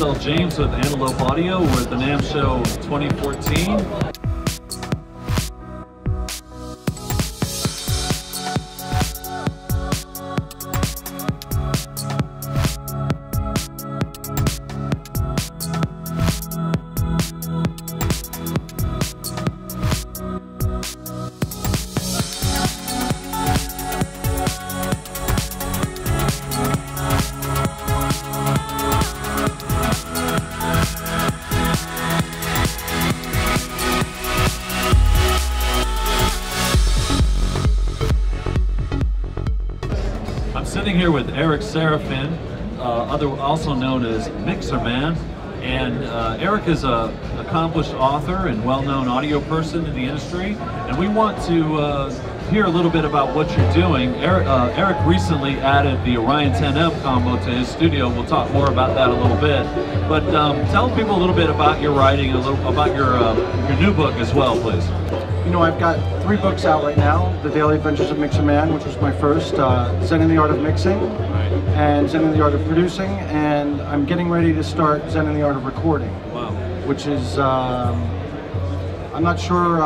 Marcel James with Antelope Audio. We're at the NAMM Show 2014. Sitting here with Eric Sarafin, also known as Mixerman, and Eric is an accomplished author and well-known audio person in the industry, and we want to hear a little bit about what you're doing. Eric recently added the Orion 10M combo to his studio. We'll talk more about that a little bit, but tell people a little bit about your writing, a little about your new book as well, please. You know, I've got 3 books out right now. The Daily Adventures of Mixerman, which was my first, Zen in the Art of Mixing, and Zen in the Art of Producing, and I'm getting ready to start Zen in the Art of Recording. Wow. Which is, I'm not sure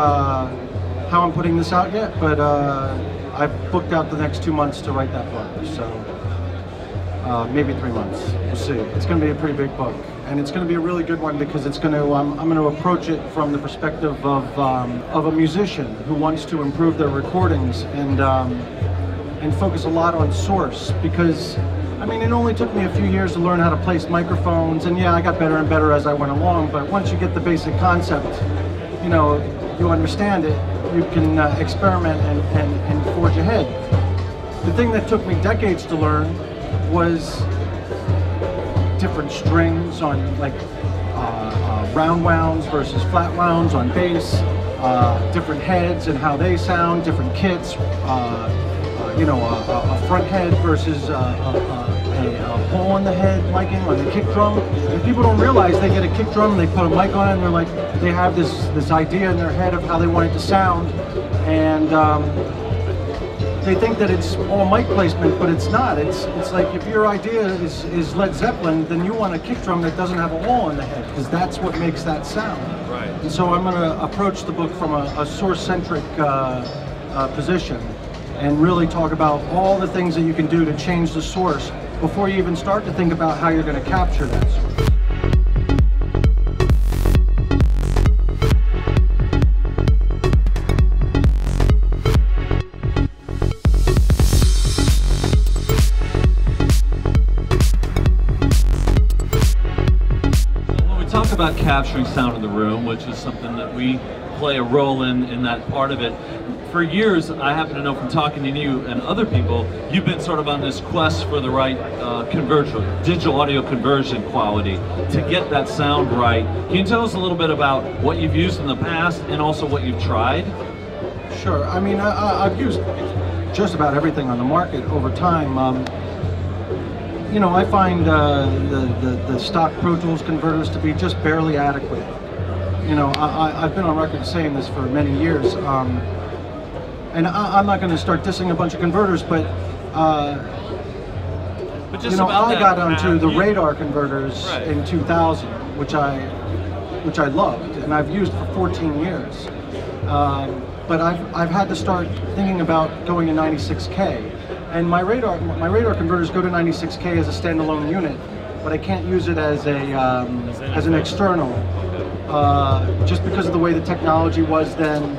how I'm putting this out yet, but I've booked out the next 2 months to write that book, so maybe 3 months, we'll see. It's going to be a pretty big book, and it's going to be a really good one because it's going to, I'm going to approach it from the perspective of a musician who wants to improve their recordings and focus a lot on source, because I mean, it only took me a few years to learn how to place microphones, and yeah, I got better and better as I went along, but once you get the basic concept, you know, you understand it, you can experiment and forge ahead. The thing that took me decades to learn was different strings on like round wounds versus flat wounds on bass, different heads and how they sound, different kits, you know, a front head versus a hole in the head miking on the kick drum. And people don't realize they get a kick drum and they put a mic on it and they're like, they have this idea in their head of how they want it to sound, and they think that it's all mic placement, but it's not. It's like if your idea is Led Zeppelin, then you want a kick drum that doesn't have a hole in the head, because that's what makes that sound. Right. And so I'm going to approach the book from a source-centric position, and really talk about all the things that you can do to change the source before you even start to think about how you're going to capture that source. Talk about capturing sound in the room, which is something that we play a role in that part of it. For years, I happen to know from talking to you and other people, you've been sort of on this quest for the right digital audio conversion quality to get that sound right. Can you tell us a little bit about what you've used in the past and also what you've tried? Sure. I mean, I've used just about everything on the market over time. You know, I find the stock Pro Tools converters to be just barely adequate. You know, I've been on record saying this for many years, and I'm not going to start dissing a bunch of converters, but you know, I got onto the radar converters in 2000, which I loved, and I've used for 14 years. But I've had to start thinking about going to 96K. And my radar converters go to 96K as a standalone unit, but I can't use it as an external, just because of the way the technology was then.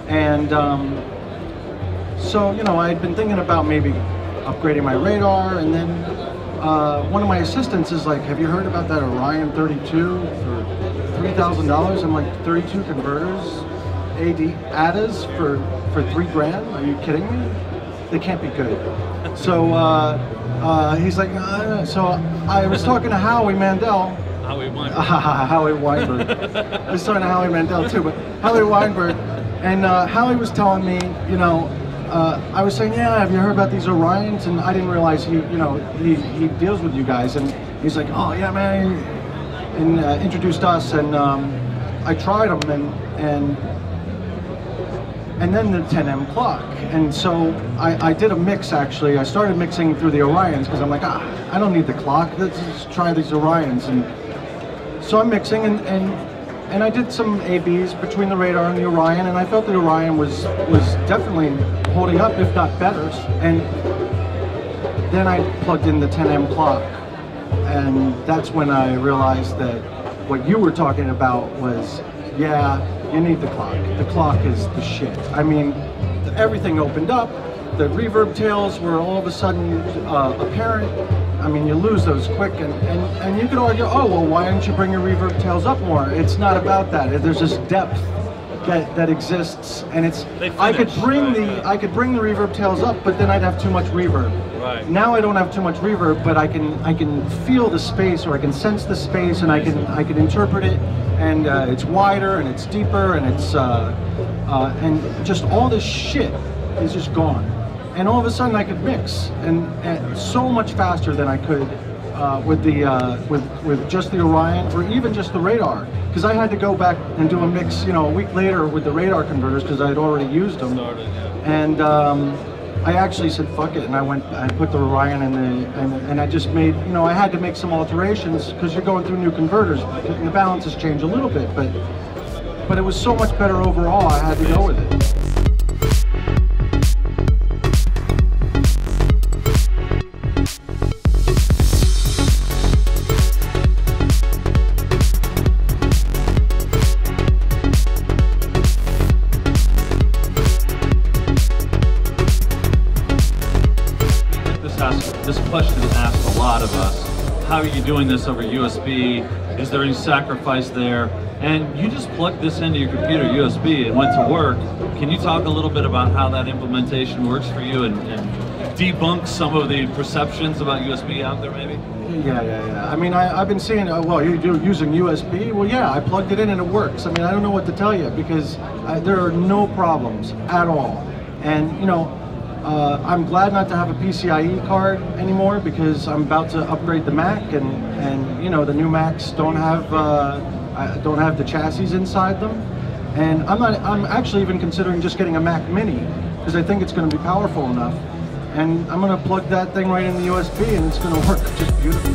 And so, you know, I had been thinking about maybe upgrading my radar, and then one of my assistants is like, "Have you heard about that Orion 32 for $3,000?" I'm like, 32 converters, ADAs for $3 grand? Are you kidding me? They can't be good. So he's like, so I was talking to Howie Mandel. Howie Weinberg. Howie Weinberg. I was talking to Howie Mandel too, but Howie Weinberg. And Howie was telling me, you know, I was saying, yeah, have you heard about these Orions? And I didn't realize he deals with you guys. And he's like, oh yeah, man, and introduced us. And I tried them, and then the 10M clock. And so I did a mix, actually. I started mixing through the Orions because I'm like, I don't need the clock. Let's just try these Orions. And so I'm mixing, and I did some A/Bs between the Radar and the Orion, and I felt the Orion was definitely holding up, if not better. And then I plugged in the 10M clock, and that's when I realized that what you were talking about was, yeah, you need the clock. The clock is the shit. I mean, everything opened up. The reverb tails were all of a sudden apparent. I mean, you lose those quick, and you could argue, oh, well, why didn't you bring your reverb tails up more? It's not about that. There's this depth that exists, and it's. I could bring the reverb tails up, but then I'd have too much reverb. Right. Now I don't have too much reverb, but I can feel the space, or I can sense the space, and I can interpret it, and it's wider and it's deeper, and it's and just all this shit is just gone. And all of a sudden I could mix, and so much faster than I could with just the Orion, or even just the Radar, because I had to go back and do a mix, you know, a week later with the Radar converters because I had already used them. And I actually said fuck it, and I put the Orion in and I just made, you know, I had to make some alterations because you're going through new converters and the balances change a little bit, but it was so much better overall. I had to go with it. This question asks a lot of us. How are you doing this over USB? Is there any sacrifice there? And you just plugged this into your computer USB and went to work. Can you talk a little bit about how that implementation works for you and debunk some of the perceptions about USB out there maybe? Yeah. I mean, I've been seeing, well, you're using USB? Well, yeah, I plugged it in and it works. I mean, I don't know what to tell you because there are no problems at all. And, you know, I'm glad not to have a PCIe card anymore because I'm about to upgrade the Mac, and you know, the new Macs don't have the chassis inside them, and I'm actually even considering just getting a Mac Mini because I think it's going to be powerful enough, and I'm going to plug that thing right in the USB and it's going to work just beautifully.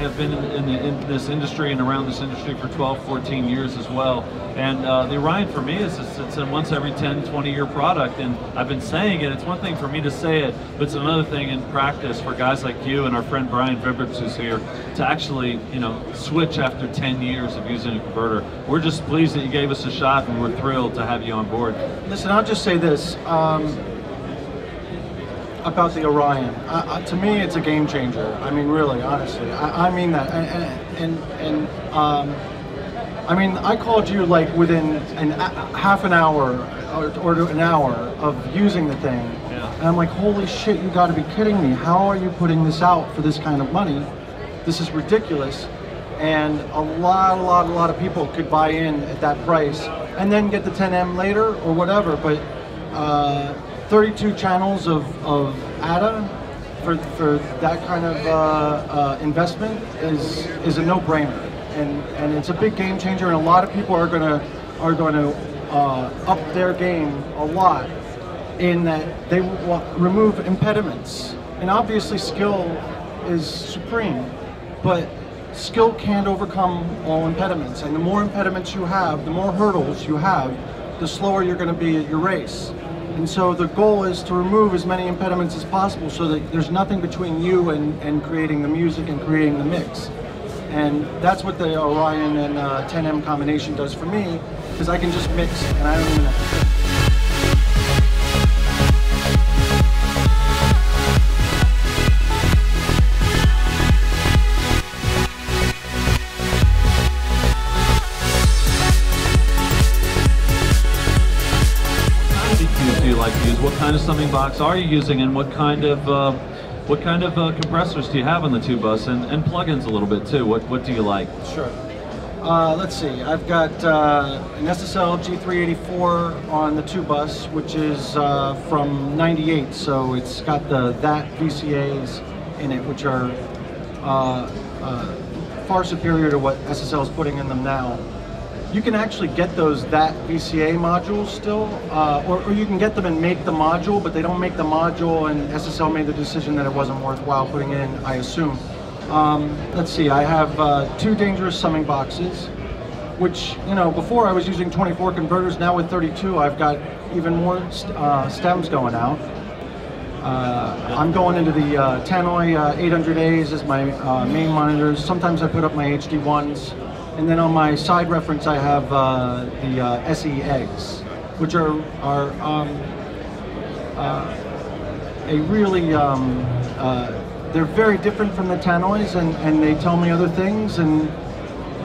Have been in this industry and around this industry for 12, 14 years as well. And the Orion for me it's a once every 10, 20 year product. And I've been saying it, it's one thing for me to say it, but it's another thing in practice for guys like you and our friend Brian Vibritz who's here to actually, you know, switch after 10 years of using a converter. We're just pleased that you gave us a shot and we're thrilled to have you on board. Listen, I'll just say this. About the Orion, to me it's a game changer. I mean, really, honestly, I mean that. And I mean, I called you like within half an hour or an hour of using the thing, and I'm like, holy shit, you got to be kidding me! How are you putting this out for this kind of money? This is ridiculous. And a lot of people could buy in at that price and then get the 10M later or whatever, but 32 channels of ADA for that kind of investment is a no-brainer, and it's a big game changer. And a lot of people are going to up their game a lot in that they will remove impediments. And obviously, skill is supreme, but skill can't overcome all impediments. And the more impediments you have, the more hurdles you have, the slower you're going to be at your race. And so the goal is to remove as many impediments as possible so that there's nothing between you and creating the music and creating the mix. And that's what the Orion and 10M combination does for me, because I can just mix and I don't even have to think. What kind of summing box are you using, and what kind of compressors do you have on the 2-bus, and plugins a little bit too? What do you like? Sure. Let's see. I've got an SSL G384 on the 2-bus, which is from '98, so it's got that VCAs in it, which are far superior to what SSL is putting in them now. You can actually get that VCA modules still, or you can get them and make the module, but they don't make the module, and SSL made the decision that it wasn't worthwhile putting in, I assume. Let's see, I have 2 dangerous summing boxes, which, you know, before I was using 24 converters. Now with 32, I've got even more stems going out. I'm going into the Tannoy 800As as my main monitors. Sometimes I put up my HD1s. And then on my side reference, I have the SE eggs, which are a really, they're very different from the Tannoys, and they tell me other things. And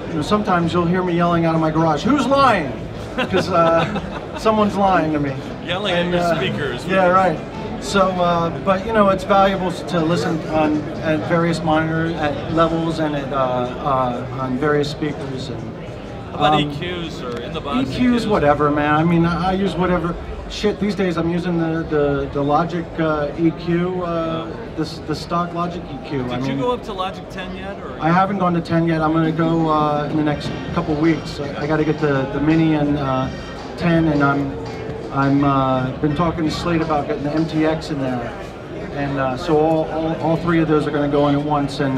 you know, sometimes you'll hear me yelling out of my garage, "Who's lying?" Because someone's lying to me. Yelling at your speakers. Yeah, right. So, but you know, it's valuable to listen at various monitor levels and on various speakers. And how about EQs or in the box? EQs, whatever, man. I mean, I use whatever. Shit, these days I'm using the Logic EQ, the stock Logic EQ. Did you go up to Logic 10 yet? Or? I haven't gone to 10 yet. I'm going to go in the next couple weeks. I got to get the Mini and 10, and I'm been talking to Slate about getting the MTX in there, and so all 3 of those are going to go in at once, and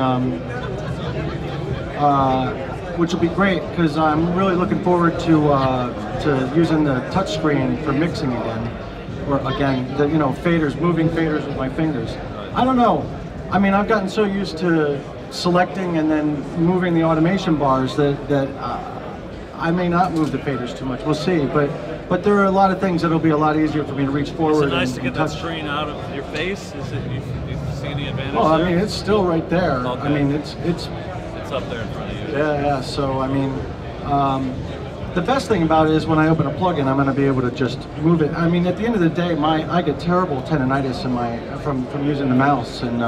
which will be great because I'm really looking forward to using the touchscreen for mixing again, or again, you know, moving faders with my fingers. I don't know. I mean, I've gotten so used to selecting and then moving the automation bars that I may not move the faders too much. We'll see, but there are a lot of things that'll be a lot easier for me to reach forward. Is it nice to get that screen out of your face? Is it? You see any advantage? Well, I mean, it's still right there. Okay. I mean, it's up there in front of you. Yeah. So I mean, the best thing about it is when I open a plugin, I'm going to be able to just move it. I mean, at the end of the day, I get terrible tendonitis from using the mouse, and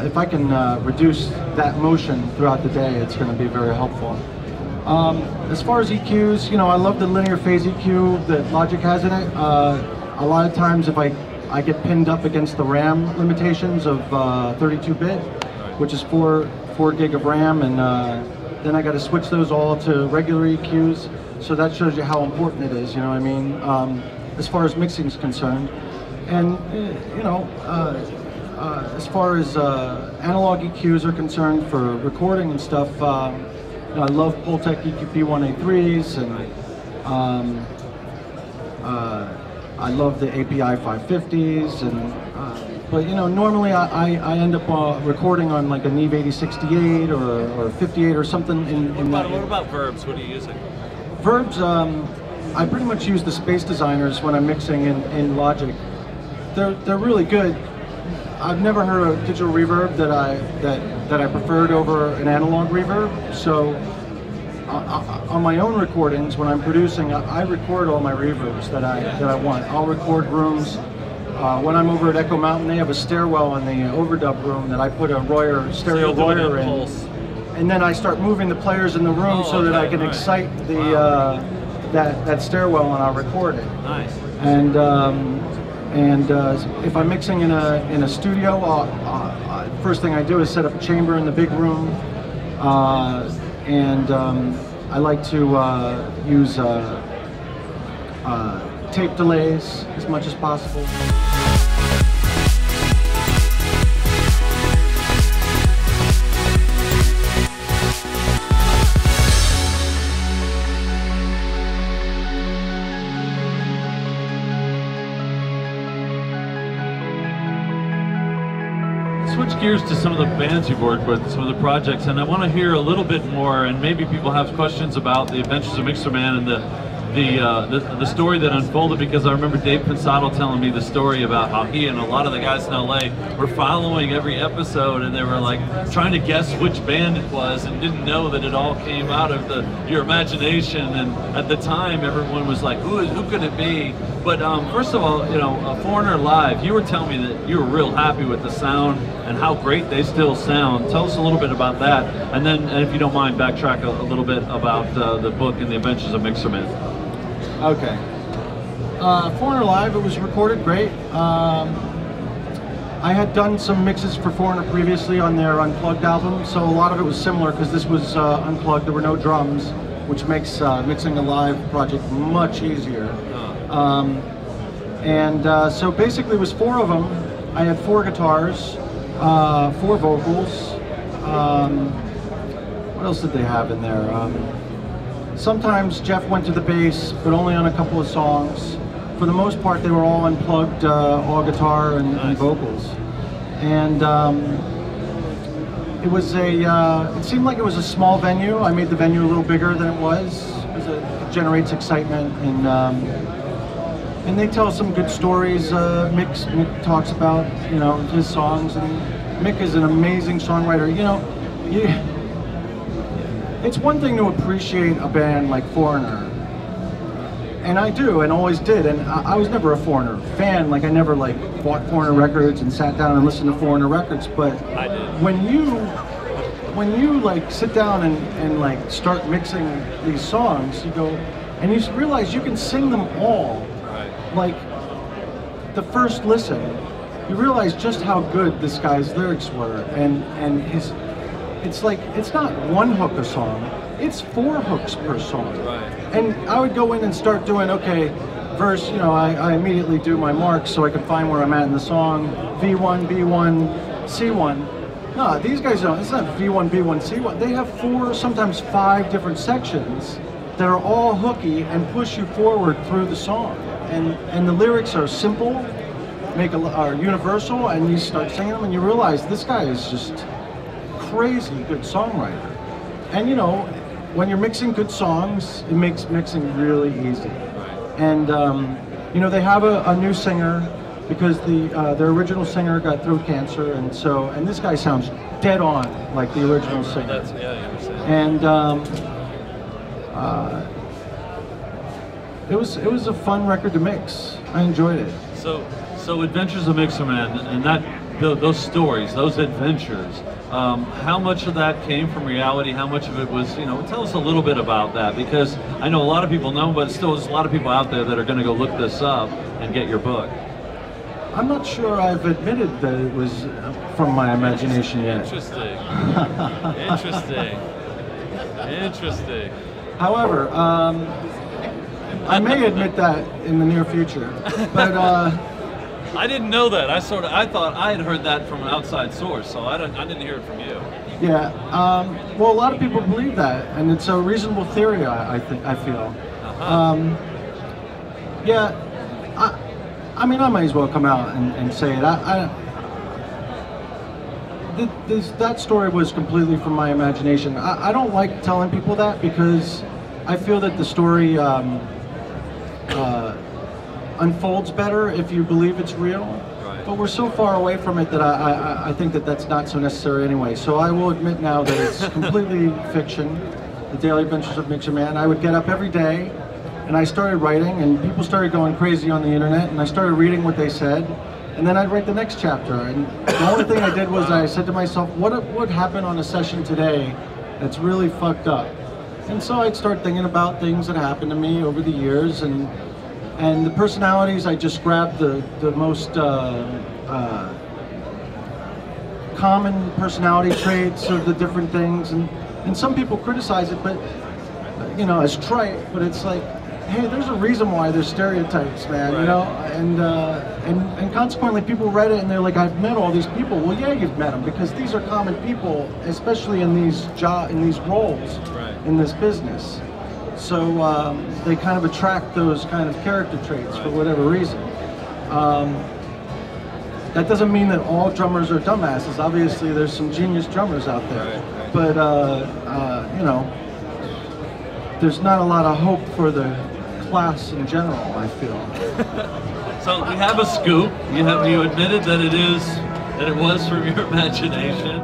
if I can reduce that motion throughout the day, it's going to be very helpful. As far as EQs, you know, I love the linear phase EQ that Logic has in it. A lot of times if I get pinned up against the RAM limitations of 32-bit, which is 4 gig of RAM, and then I got to switch those all to regular EQs. So that shows you how important it is, you know what I mean, as far as mixing is concerned. And, you know, as far as analog EQs are concerned for recording and stuff, I love Pultec EQP1A3s, and I love the API 550s, and but you know, normally I end up recording on like a Neve 8068 or 58 or something. What about verbs? What are you using? Verbs, I pretty much use the Space Designers when I'm mixing in Logic. They're really good. I've never heard a digital reverb that I preferred over an analog reverb. So on my own recordings, when I'm producing, I record all my reverbs that I want. I'll record rooms. When I'm over at Echo Mountain, they have a stairwell in the overdub room that I put a stereo Royer in, and then I start moving the players in the room so that I can excite the that stairwell, and I'll record it. Nice. And if I'm mixing in a studio, first thing I do is set up a chamber in the big room, and I like to use tape delays as much as possible. Switch gears to some of the bands you've worked with, some of the projects, and I want to hear a little bit more, and maybe people have questions about the Adventures of Mixerman and the story that unfolded, because I remember Dave Pensato telling me the story about how he and a lot of the guys in LA were following every episode, and they were like trying to guess which band it was and didn't know that it all came out of your imagination. And at the time, everyone was like, who could it be? But first of all, you know, Foreigner Live, you were telling me that you were real happy with the sound and how great they still sound. Tell us a little bit about that, and then, if you don't mind, backtrack a little bit about the book and the Adventures of Mixerman. Okay. Foreigner Live, it was recorded great. I had done some mixes for Foreigner previously on their Unplugged album, so a lot of it was similar because this was unplugged. There were no drums, which makes mixing a live project much easier. So basically it was 4 of them. I had 4 guitars, 4 vocals. What else did they have in there? Sometimes Jeff went to the bass, but only on a couple of songs. For the most part, they were all unplugged, all guitar and vocals. And it was it seemed like it was a small venue. I made the venue a little bigger than it was, because it generates excitement. And they tell some good stories. Mick talks about, you know, his songs, and Mick is an amazing songwriter. You know, it's one thing to appreciate a band like Foreigner, and I do, and always did, and I was never a Foreigner fan. Like, I never like bought Foreigner records and sat down and listened to Foreigner records, but I did. when you like sit down and like start mixing these songs, you go, and you realize you can sing them all. Right. Like, the first listen, you realize just how good this guy's lyrics were, and his. It's like, it's not 1 hook a song, it's 4 hooks per song. Right. And I would go in and start doing, okay, verse, you know, I immediately do my marks so I can find where I'm at in the song, V1, B1, C1. No, these guys don't, it's not V1, B1, C1. They have 4, sometimes 5 different sections that are all hooky and push you forward through the song. And the lyrics are simple, are universal, and you start singing them and you realize this guy is just crazy good songwriter. And you know, when you're mixing good songs, it makes mixing really easy. And you know, they have a new singer because their original singer got throat cancer, and this guy sounds dead on like the original singer. That's, yeah, I understand. And it was a fun record to mix. I enjoyed it. So Adventures of Mixerman, and those stories, those adventures, how much of that came from reality? How much of it was, you know, tell us a little bit about that, because I know a lot of people know, but still there's a lot of people out there that are going to go look this up and get your book. I'm not sure I've admitted that it was from my imagination yet. Interesting. Interesting. However, I may admit that in the near future, but I didn't know that. I thought I had heard that from an outside source, so I didn't hear it from you. Yeah. Well, a lot of people believe that, and it's a reasonable theory. I feel. Yeah. I mean, I might as well come out and say it. That story was completely from my imagination. I don't like telling people that because I feel that the story unfolds better if you believe it's real. Right. But we're so far away from it that I think that that's not so necessary anyway. So I will admit now that it's completely fiction, The Daily Adventures of Mixerman. I would get up every day and I started writing, and people started going crazy on the internet, and I started reading what they said, and then I'd write the next chapter. And the only thing I did was I said to myself, what would happen on a session today that's really fucked up? And so I'd start thinking about things that happened to me over the years, and the personalities, I just grabbed the most common personality traits of the different things, and some people criticize it, but you know, as trite, but it's like, hey, there's a reason why there's stereotypes, man, right. You know, and consequently people read it and they're like, I've met all these people. Well, yeah, you've met them, because these are common people, especially in these roles, right. In this business. So they kind of attract those kind of character traits, right. For whatever reason. That doesn't mean that all drummers are dumbasses. Obviously, there's some genius drummers out there, right. But you know, there's not a lot of hope for the class in general, I feel. So we have a scoop. You admitted that it was from your imagination.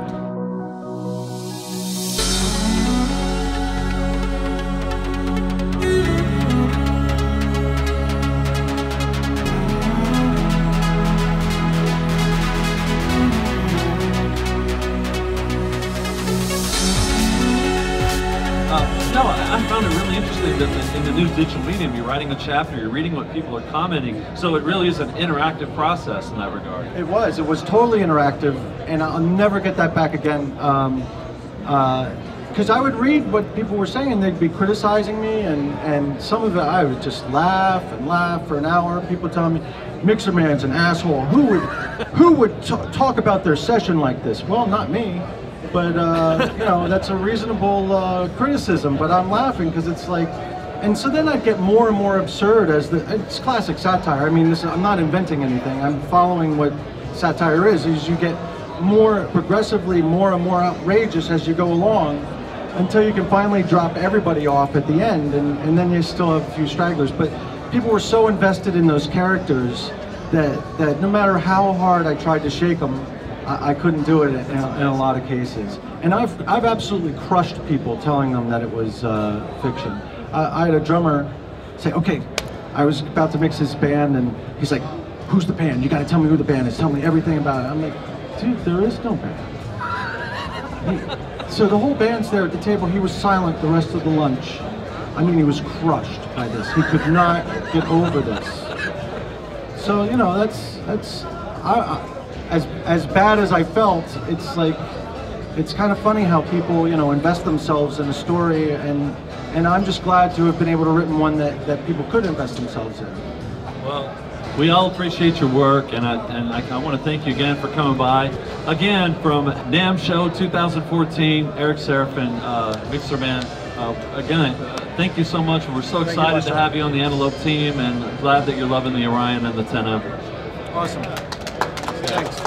No, Well, I found it really interesting that in the new digital medium, you're writing a chapter, you're reading what people are commenting, so it really is an interactive process in that regard. It was totally interactive, and I'll never get that back again. Because I would read what people were saying, they'd be criticizing me, and some of it I would just laugh and laugh for an hour. People telling me, Mixerman's an asshole. Who would talk about their session like this? Well, not me, but you know, that's a reasonable criticism. But I'm laughing because it's like, and so then I'd get more and more absurd as it's classic satire. I mean, I'm not inventing anything. I'm following what satire is you get more progressively more and more outrageous as you go along, until you can finally drop everybody off at the end, and then you still have a few stragglers. But people were so invested in those characters that no matter how hard I tried to shake them, I couldn't do it in a lot of cases. And I've absolutely crushed people telling them that it was fiction. I had a drummer say, okay, I was about to mix his band, and he's like, who's the band? You gotta tell me who the band is, tell me everything about it. I'm like, dude, there is no band. So the whole band's there at the table. He was silent the rest of the lunch. I mean, he was crushed by this. He could not get over this. So, you know, that's as bad as I felt, it's like, it's kind of funny how people, you know, invest themselves in a story, and I'm just glad to have been able to written one that people could invest themselves in. Well, we all appreciate your work, and I want to thank you again for coming by. Again, from NAMM Show 2014, Eric Sarafin, Mixerman. Again, thank you so much. We're so excited to have you on the Antelope team, and glad that you're loving the Orion and the 10M. Awesome. Thanks.